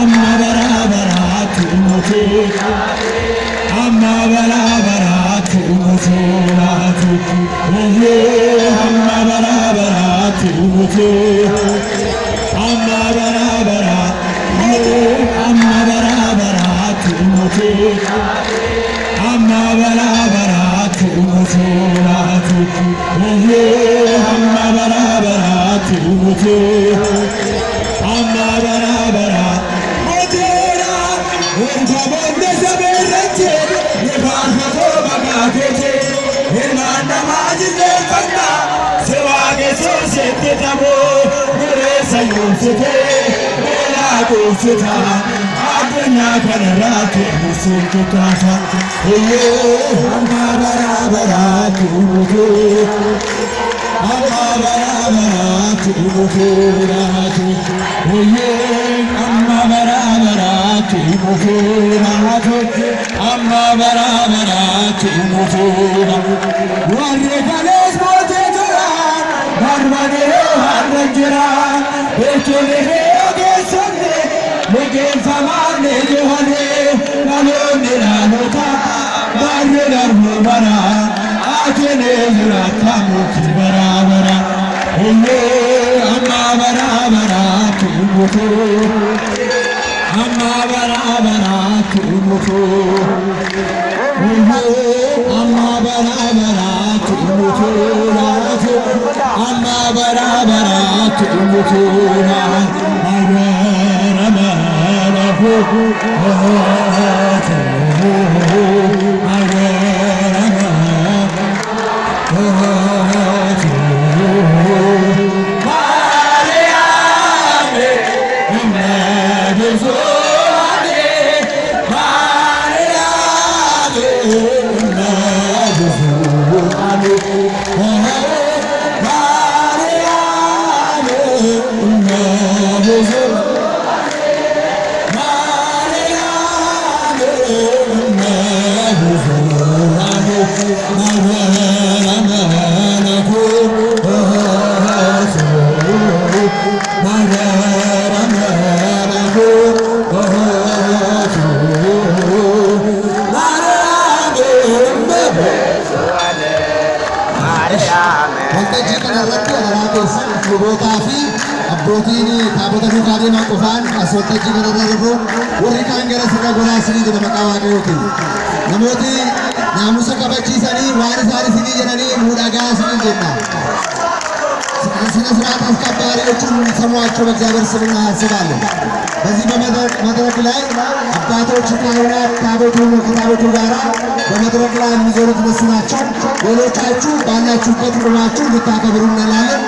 amma barabaratu mutu amma barabaratu mutu amma barabaratu mutu amma barabaratu mutu amma barabaratu mutu amma barabaratu mutu amma barabara motera unta bonde saberete nifato bagate irmanda majide fakta sevage sosete tamo mere sayusete mera kusita adnya kanarate musunkata amma barabara tuju amma barabaratu mutu amma barabaratu mutu amma barabaratu mutu warre kales bote jara barbade harjara betole ge sonne lege samane johane nalo niralota barre darbo bara ajene zurata mutu barabara amma barabaratu mutu amma barabaratu mutu amma barabaratu mutu amma barabaratu mutu Abbootiin taabota duukaa deemaa qofaan asoottachii kanarra dhufu warri kaan gara sirna golaasanii jedha maqaa waaqayyooti. Namooti naamusa kabachiisanii waan isaan isinii jedhanii nuu dhagaa isinii jenna. ስነ ስርዓት አስከባሪዎችን ሰሟቸው በእግዚአብሔር ስም እናስባለን። በዚህ በመድረክ ላይ አባቶች ካህናት ከታቦቱ ጋራ በመድረክ ላይ የሚዞሩት እነሱ ናቸው። ሌሎቻችሁ ባላችሁበት ቆማችሁ እንድታከብሩ እንላለን።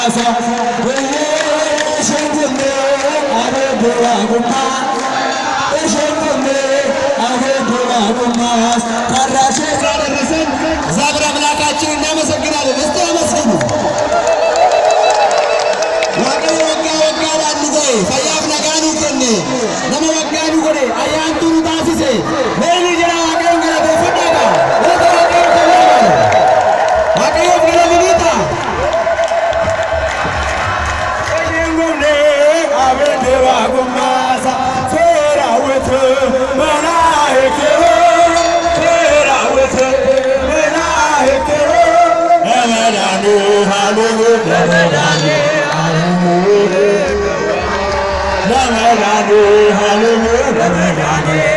Masa, እግዚአብሔር አምላካችን እናመሰግናለን። እስቲ አመስግኑ። ዋቀዮ ወጋ ወጋ ዳንጎይ ፈያፍ ነጋኑ ከነ ነመ ወጋኑ ጎዴ አያንቱሩ ታሲሴ ሜሊ ጀራ ዋቀዮ ገለቴ ፈዳጋ ወደ ዋቀዮ ተባለ ዋቀዮ ገለሊታ እንጉኔ አበደ ዋጉማሳ ሶራውት መላእክት ሶራውት መላእክት አመዳኑ ሃሉሉ አመዳኑ Ramadani, Hallelujah, Ramadani,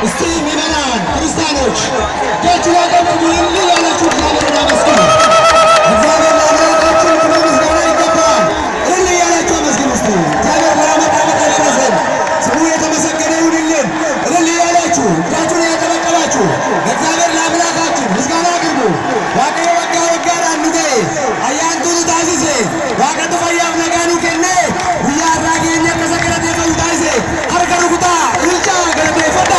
እስቲ ምዕመናን ክርስቲያኖች እጃችሁ ያቀርቡ ያላችሁ እግዚአብሔርን አመስግኑ። እግዚአብሔር ለአምላካችን ክብር ምስጋና ይገባል። እልል እያላችሁ አመስግኑ። እስቲ እግዚአብሔር ለዓመት ዓመት ያደረሰን ስሙ የተመሰገነ ይሁንልን። እልል እያላችሁ እጃችሁን እያጨበጨባችሁ ለእግዚአብሔር ለአምላካችን ምስጋና አቅርቡ። ዋቀዮ ወጋ ወጋ ዳንጉ አያንቱሩ ታሲሴ ዋቀቱ ፈያፍ ነጋኑ ከነ ጉያ አራጌኛ ከሰከረቴ ፈዩ ታይሴ ሀርከ ሩኩታ እልልቻ ገለቴ ፈታ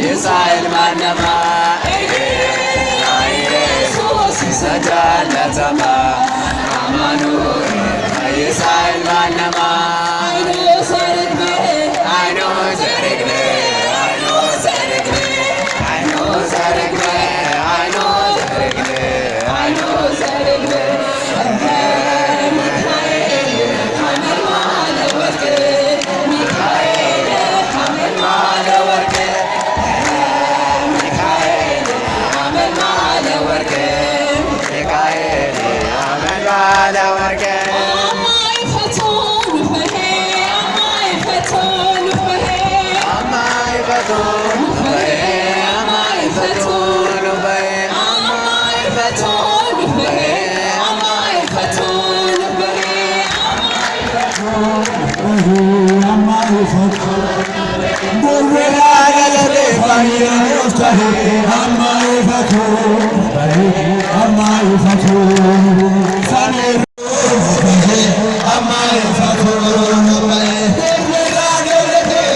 Israel manama, Jesus Israel manama, Amanuel Israel manama. I know Zerigme, I know Zerigme, I know Zerigme, I know Zerigme, I know Zerigme. I'm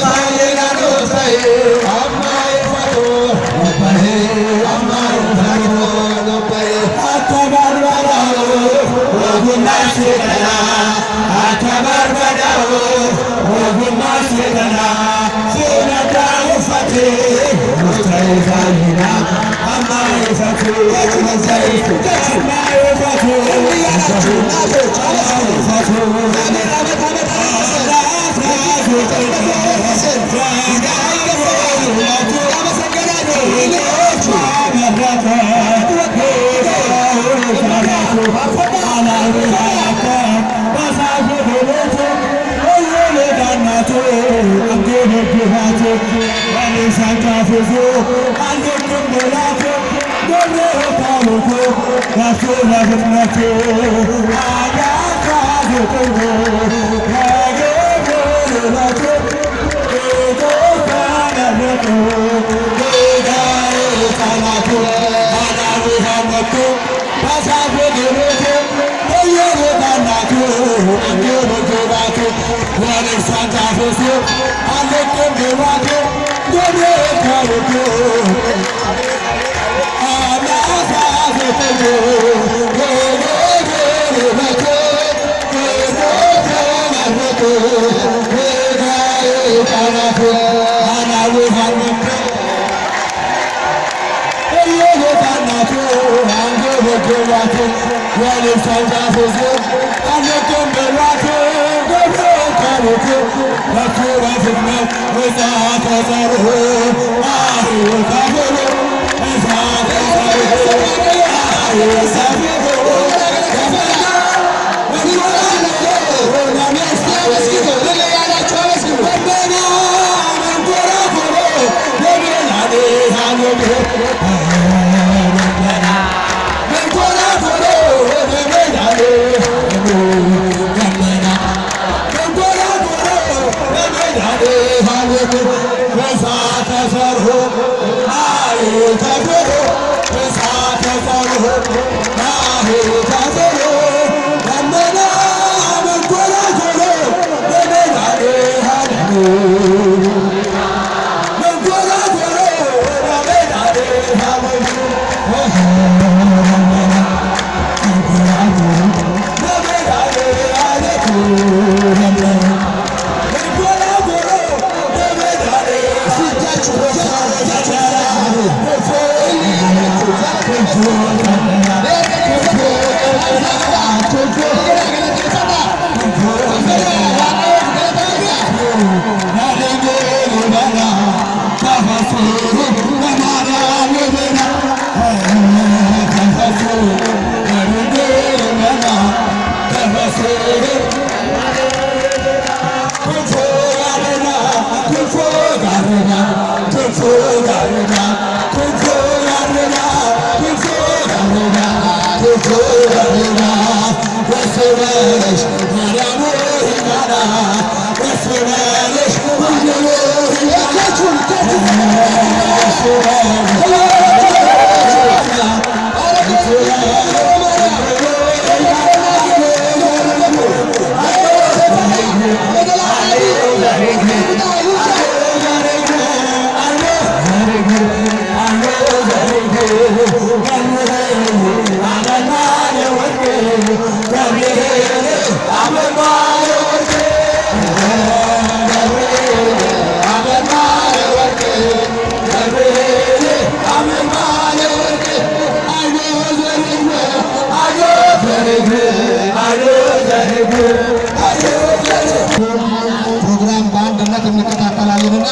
ፕሮግራም በአንድነት እንከታተላለንና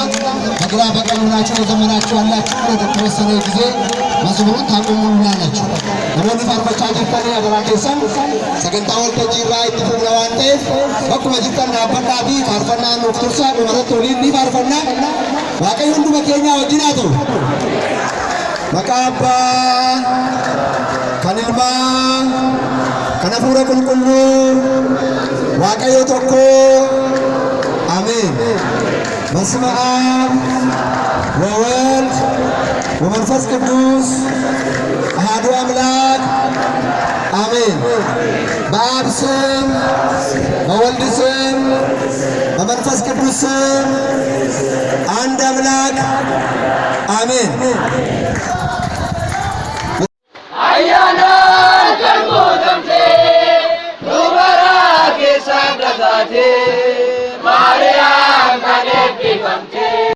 በግራ በቀኝ ሆናችሁ የዘመናችሁ ያላችሁ ለተወሰነ ጊዜ መዝሙሩን ታቆሙልናላችሁ። ለሞን ፋርፈቻ ጅርተን ያገራቴሰን ሰገንታ ወልተጂራ ኢትፉም ለዋንቴፍ በኩመ ጅርተን ናበናፊ ፋርፈና ኑፍቱርሳ ዱመረት ወሊኒ ፋርፈና ዋቀይ ሁንዱ በኬኛ ወጅናቱ መቃባ ከንልማ ከነፉረ ቁልቁሉ ዋቀዮ ቶኮ አሜን። በስመ አብ ወወልድ ወመንፈስ ቅዱስ አሐዱ አምላክ አሜን። በአብ ስም በወልድ ስም በመንፈስ ቅዱስ ስም አንድ አምላክ አሜን። አያና ከንጎተምቴ ኑበራ ኬሳ ደጋቴ ማርያም ከልብ